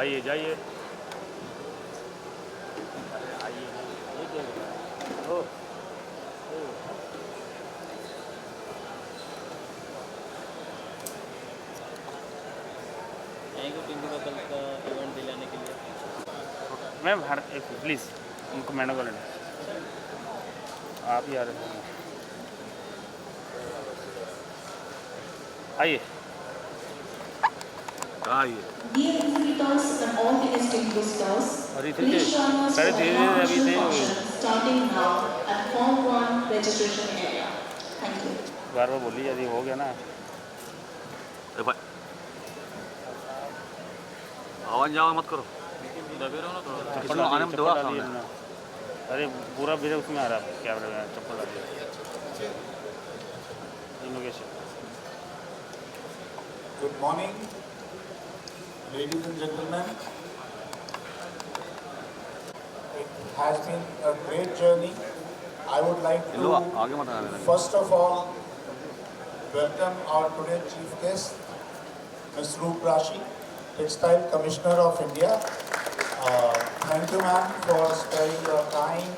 आइए जाइए। ओ, आएंगे टीम का कल का इवेंट दिलाने के लिए। मैम हर एक प्लीज़ उनको मैडम को लेना, आप ही आ रहे हैं। आइए आइए। Dear exhibitors and all the esteemed visitors, और इधर के please join us पहले for the धीरे धीरे अभी inaugural थे function starting now at Form 1 registration area. Thank you. बार बार बोली यदि हो गया ना। आवाज जावा मत करो। दबे रहो ना थोड़ा। चप्पल इसमें आने में दवा डालिए सामने। ना। अरे पूरा मेरे उसमें आ रहा है कैमरे में, चप्पल डालिए। Innovation. Good morning, ladies and gentlemen. It has been a great journey. I would like low to, आगे मत आने देना। first of all, welcome our today's chief guest, Ms. Roop Rashi, Textile Commissioner of India. Thank you, ma'am, for sparing your time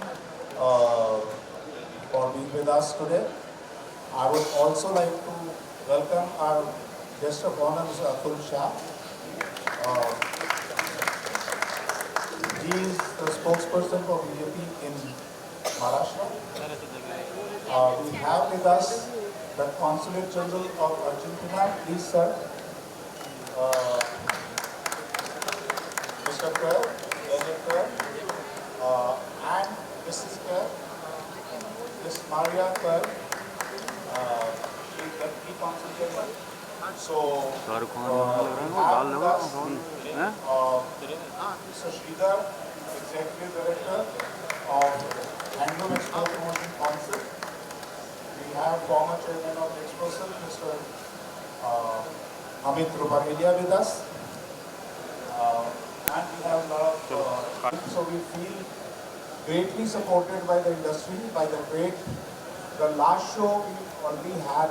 for being with us today. I would also like to welcome our guest of honor, Mr. Atul Shah. He is the spokesperson for BJP in Maharashtra. We have with us the Consulate General of Argentina. Please, sir. Mr. Kerr, Daniel Kerr, and Mrs. Kerr, Ms. Maria Kerr, Deputy Consul General. So, Shahrukh Khan we डाल have low with us हैं। Mr. Sridhar, Executive Director of Handloom Export Promotion Council. We have former Chairman of Exposal, Mr. Amit Ruparelia with us. And we have a lot of, so we feel greatly supported by the industry, by the trade. The last show we already had,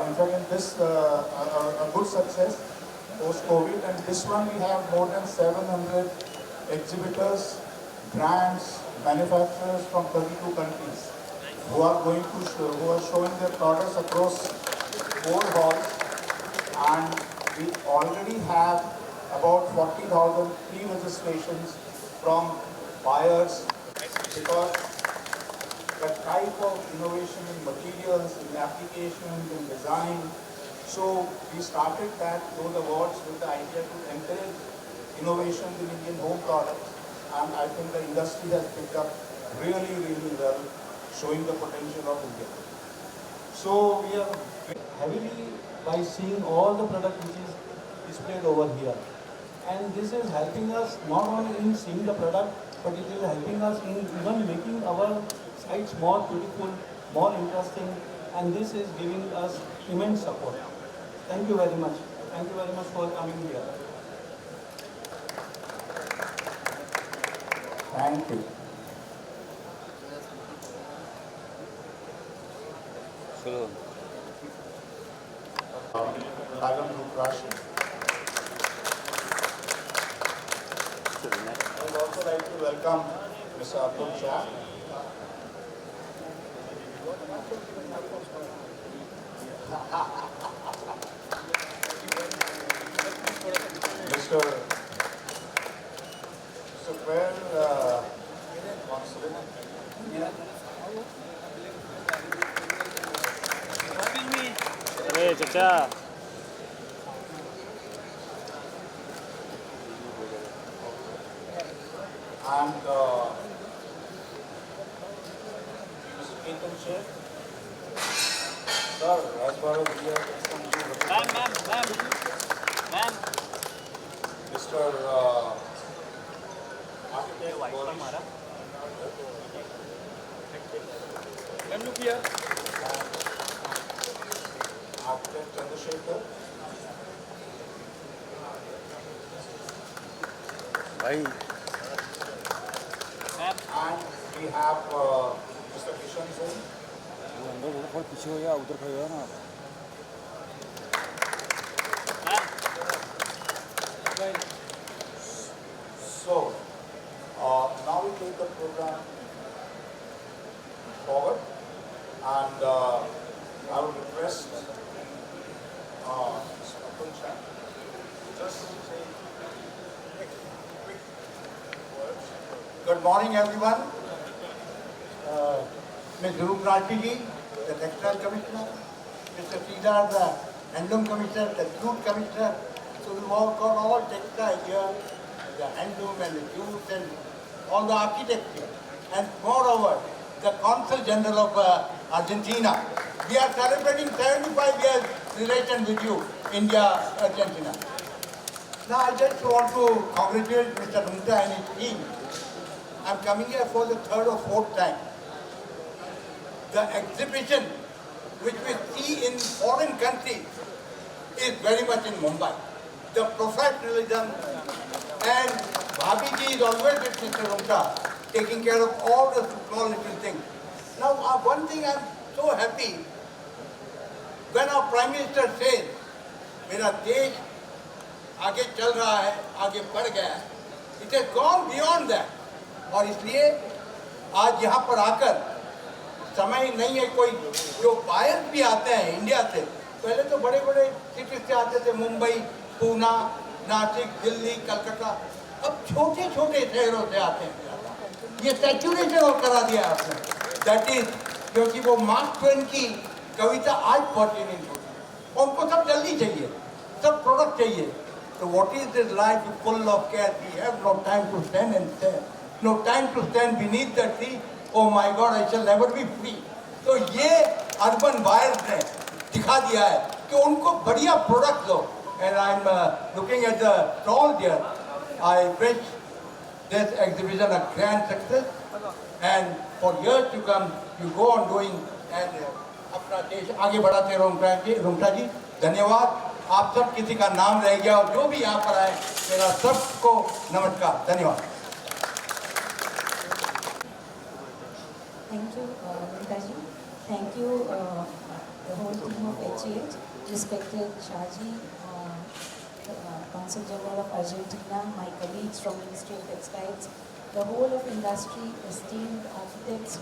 in fact, in this a good success post-COVID, and this one we have more than 700 exhibitors, brands, manufacturers from 32 countries who are going to show, who are showing their products across 4 halls, and we already have about 40,000 pre-registrations from buyers because the type of innovation in materials, in applications, in design. So we started those awards with the idea to encourage innovations in Indian home products, and I think the industry has picked up really, really well, showing the potential of India. So we are heavily by seeing all the product which is displayed over here. And this is helping us not only in seeing the product, but it is helping us in even making our sites more beautiful, more interesting, and this is giving us immense support. Thank you very much. Thank you very much for coming here. Thank you. चलो Madam Roop Rashi. I would also like to welcome Mr. Atul Shah. Mr. Well, Consulate. अरे चचा And Mr. Ketan Sheikh. Sir, as far as we are concerned, ma'am Mr. Architect Boris. look here. Architect Chandrasekhar. भाई And we have Mr. Kishan Singh. अंदर थोड़ा पीछे हो गया, उधर खड़े हो ना। program forward, and I would request Atul Shah just to say quick words. Good morning, everyone. Ms. Dhruv Rathi ji, the Textile Commissioner, Mr. Sridhar, the Handloom Commissioner, the Jute Commissioner. So we've all got all textile here, the handloom and the jute and all the architecture. And moreover, the Consul General of Argentina. We are celebrating 75 years relation with you, India, Argentina. Now I just want to congratulate Mr. Rungta and his team. I'm coming here for the third or fourth time. The exhibition which we see in foreign countries is very much in Mumbai. The professionalism, and Bhabiji is always with Mr. Rungta, taking care of all the small little things. Now one thing I'm so happy, when our Prime Minister says, मेरा देश आगे चल रहा है, आगे बढ़ गया है. It has gone beyond that. और इसलिए आज यहाँ पर आकर समय नहीं है कोई जो बायर्स भी आते हैं इंडिया से. पहले तो बड़े बड़े सिटी से आते थे, मुंबई, पूना, नासिक, दिल्ली, कलकत्ता. अब छोटे छोटे शहरों से आते हैं. ये सैचुरेशन और करा दिया आपने. दैट इज क्योंकि वो मार्क ट्वेन की कविता आज पहुंची नहीं होती. उनको सब जल्दी चाहिए, सब प्रोडक्ट चाहिए. So what is this life full of care? We have no time to stand and stare. No time to stand beneath the tree. Oh my God, I shall never be free. तो ये urban buyers ने दिखा दिया है कि उनको बढ़िया product दो. And I'm looking at the stall there. I wish this exhibition a grand success. And for years to come, you go on doing and अपना देश आगे बढ़ाते रहो. रुंगटा जी, धन्यवाद. आप सब किसी का नाम रह गया और जो भी यहाँ पर आए, मेरा सबको नमस्कार. धन्यवाद. Thank you, Nitaji. Thank you, the whole team of HGH, respected Shaji, Consul General of Argentina, my colleagues from Ministry of Textiles, the whole of industry, esteemed architects,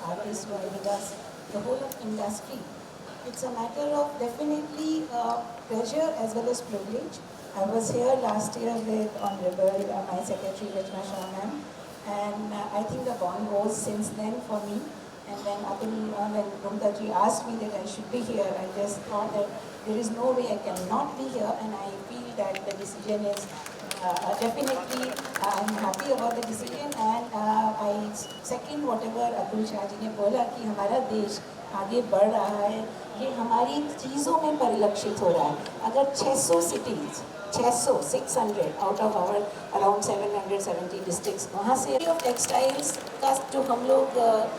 artists who are with us, the whole of industry. It's a matter of definitely pleasure as well as privilege. I was here last year with Honorable my Secretary Rajma Shah ma'am, and I think the bond rose since then for me. And when Rungta ji asked me that I should be here, I just thought that there is no way I cannot be here, and I feel that the decision is definitely, I'm happy about the decision, and I second whatever Atul Shah ji ने बोला कि हमारा देश आगे बढ़ रहा है, ये हमारी चीज़ों में परिलक्षित हो रहा है. अगर 600 cities, 600 out of our around 770 districts, वहाँ से of textiles का जो हम लोग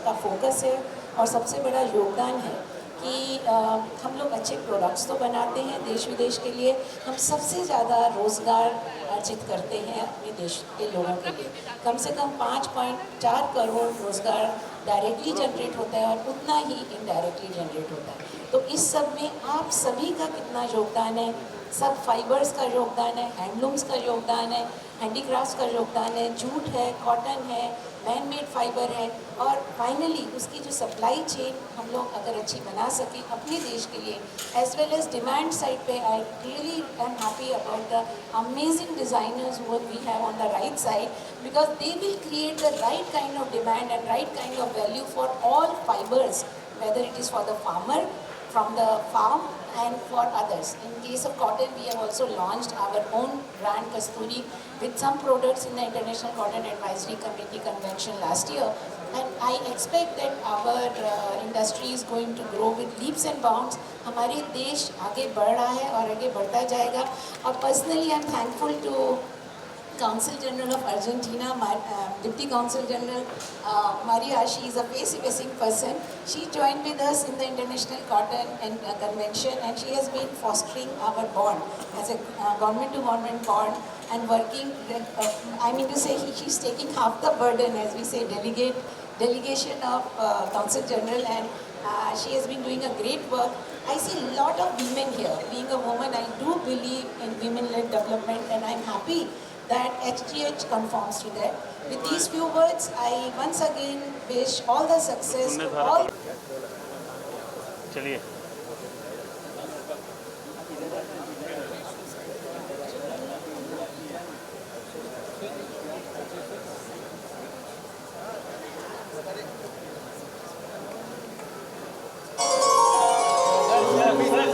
का फोकस है और सबसे बड़ा योगदान है कि हम लोग अच्छे प्रोडक्ट्स तो बनाते हैं देश विदेश के लिए. हम सबसे ज़्यादा रोज़गार अर्जित करते हैं अपने देश के लोगों के लिए. कम से कम 5.4 करोड़ रोज़गार डायरेक्टली जनरेट होता है और उतना ही इनडायरेक्टली जनरेट होता है. तो इस सब में आप सभी का कितना योगदान है. सब फाइबर्स का योगदान है, हैंडलूम्स का योगदान है, हैंडीक्राफ्ट्स का योगदान है, जूट है, कॉटन है, मैन मेड फाइबर है, और फाइनली उसकी जो सप्लाई चेन हम लोग अगर अच्छी बना सकें अपने देश के लिए, as well as demand side पे. I really am happy about the amazing designers who we have on the right side, because they will create the right kind of demand and right kind of value for all fibers, whether it is for the farmer from the farm and for others. In case of cotton, we have also launched our own brand Kasturi with some products in the International Cotton Advisory Committee Convention last year. And I expect that our industry is going to grow with leaps and bounds. हमारे देश आगे बढ़ रहा है और आगे बढ़ता जाएगा. और personally, I am thankful to Consul General of Argentina, Deputy Consul General Maria. She is a facing person. She joined with us in the International Cotton and Convention, and she has been fostering our bond as a government-to-government bond and working. I mean to say, she's taking half the burden, as we say, delegation of Consul General, and she has been doing a great work. I see a lot of women here. Being a woman, I do believe in women-led development, and I'm happy that HGH conforms to that. With these few words, I once again wish all the success to all. चलिए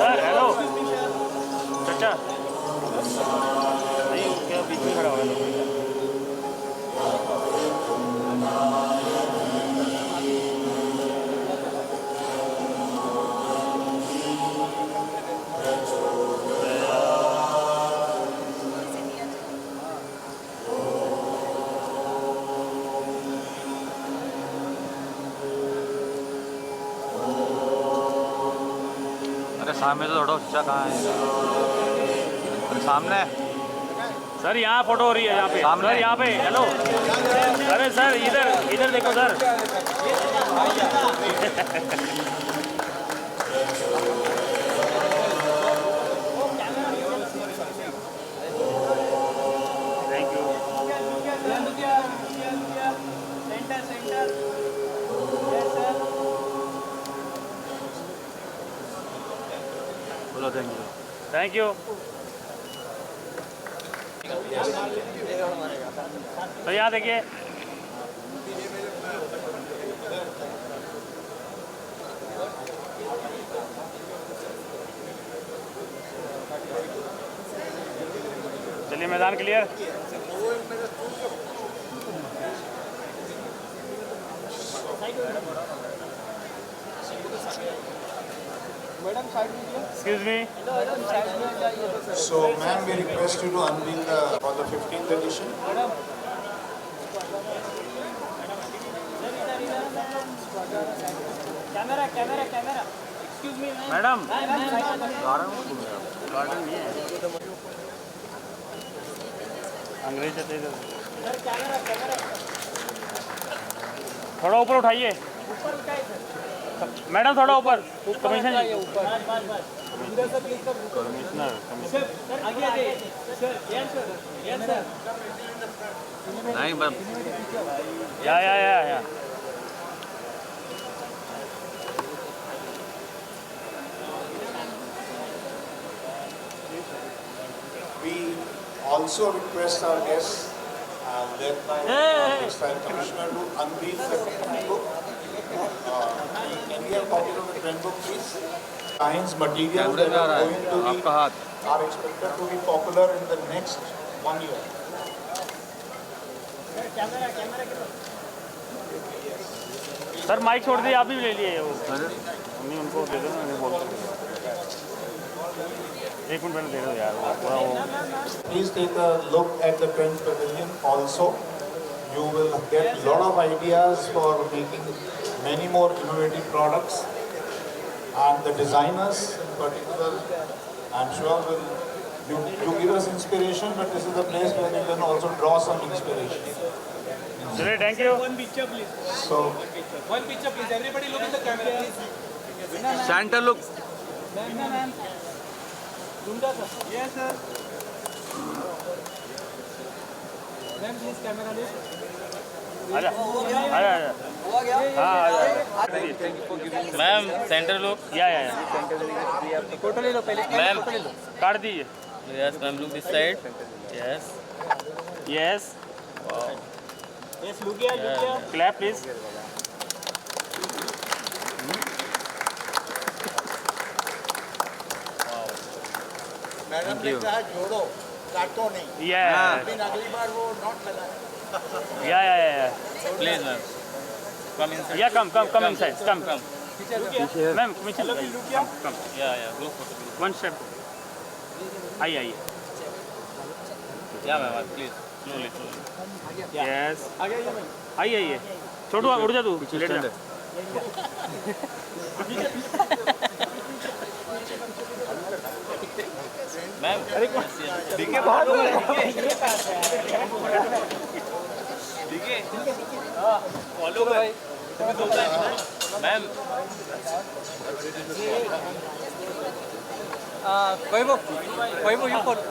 sir hello चाचा नहीं क्या बीच में खड़ा हुआ है अरे सामने तो थोड़ा ऊंचा कहाँ है? अरे सामने सर यहाँ फोटो हो रही है यहाँ पे सामने। सर यहाँ पे हेलो अरे सर इधर इधर देखो सर थैंक यू बोलो थैंक यू। थैंक यू तो यहाँ देखिए चलिए मैदान clear excuse me So, ma'am, we request you to unveil for the 15th edition. Madam garden नहीं है अंग्रेज है इधर थोड़ा ऊपर उठाइए मैडम थोड़ा ऊपर कमीशन कमिश्नर नहीं मैम या We also request our guests, led by Textile Commissioner, to unveil the trend book. Can we have copies of the trend book, please? Science materials कैमरे that में आ are रहा going है to be आपका हाथ। are expected to be popular in the next 1 year. Sir mike छोड़ दिए आप भी ले लिए वो अरे मम्मी उनको दे दो ना उन्हें बोल एक मिनट पहले दे दो यार वो थोड़ा वो Please take a look at the Trends Pavilion also. You will get a lot of ideas for making many more innovative products. And the designers in particular, I'm sure you give us inspiration, but this is the place where you can also draw some inspiration. चलिए thank you So, One picture, please. Everybody look in the camera, please. Centre look Yes, sir. Ma'am, please camera look. आजा आजा हाँ ma'am centre look या photo ले लो पहले ma'am काट दीजिए yes ma'am look this side yes yes yes look here clap please madam ने कहा जोड़ो काटो नहीं या लेकिन अगली बार वो नॉट लगा या प्लीज मैम कम इन या कम इनसाइड कम मैम कम या ग्रुप फोटो वन स्टेप आइए या मैम प्लीज स्लोली यस आइए छोटू उड़ जा तू लेट जा मैम दिखे बाहर फॉलो भाई ma'am Vaibhav you follow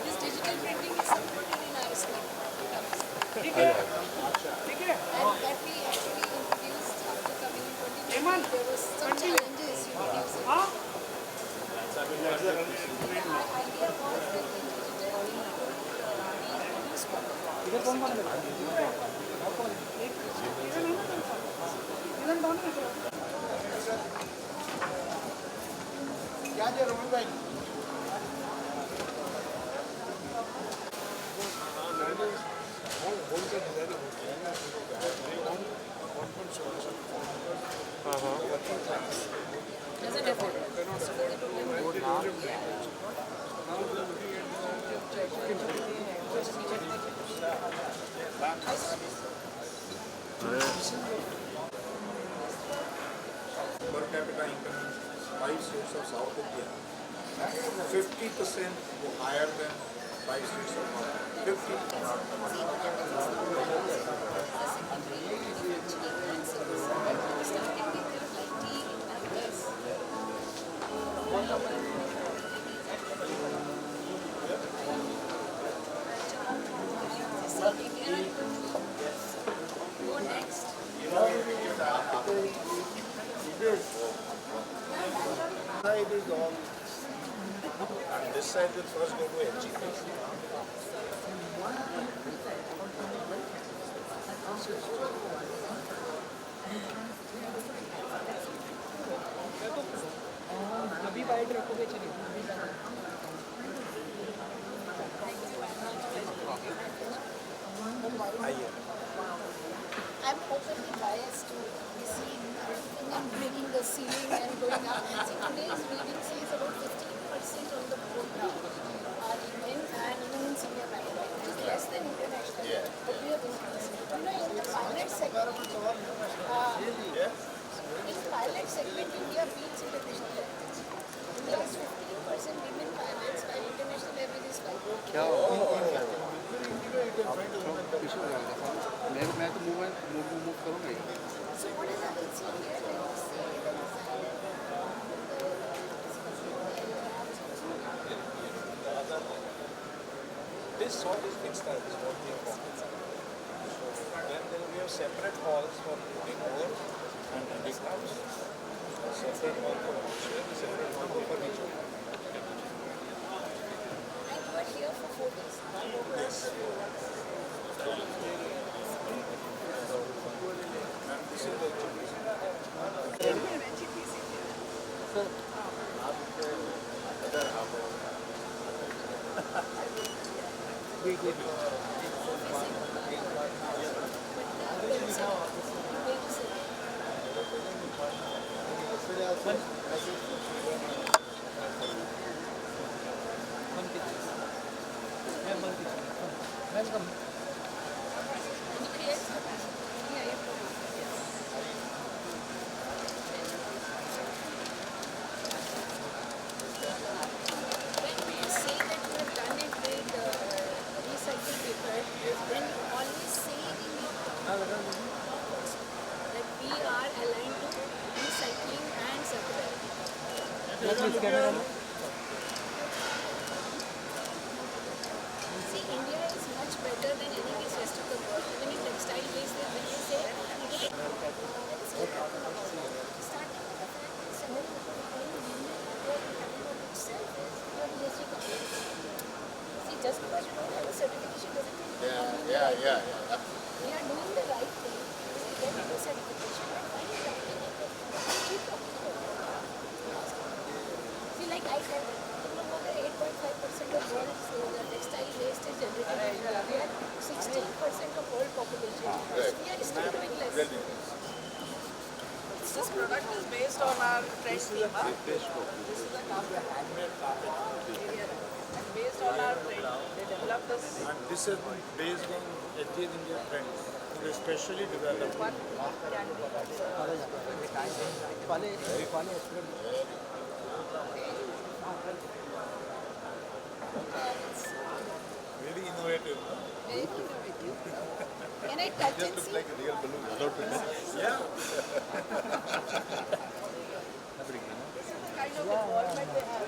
This digital printing is supported in our school. And that we actually introduced after coming in 2020. There was some challenges introducing. The idea was that the digital printing could be used for क्या जो रमन भाई doesn't affect. Per capita income in 5 states of South India, 50% higher than 5 states of North. Go next. Side is all, and this side will first go to HG. अभी wide रखोगे चलिए I'm openly biased to be seen in breaking the ceiling and going up. See, today's reading says about 15% on the board now are Indian and even in senior management, which is less than international. But we have increased. You know, in the pilot segment, India beats international levels. India is 15% women pilots while international level is 5%. मैं तो move करूँगा ही So what is happening here? Like you say, there is This hall is mixed type, is what we have called. So then we have separate halls for putting over and handicrafts, separate hall for wheelchair, separate hall for furniture. and you are here for 4 days. Yes. And this is the When you say that you have done it with recycled paper, then you always say in your that we are aligned to recycling and circularity. See, India is much better than any place rest of the world. Even in textile waste, when they say starting with the fact that 7 See, just because you don't have a certification doesn't mean you can't do the right thing. We are doing the right thing. We get into certification and find it keep talking about it. See, like I said, no more than 8.5% of world's textile waste is generated. We are 16% of world population. We are still doing less. This product is based on our trend schema. This is the carpet. And based on our trend, they developed this. And this has been based on HG India trends. Especially developed. One Very innovative. very innovative. Can I touch and see? Like a real balloon. Yeah. Kind of involvement they have.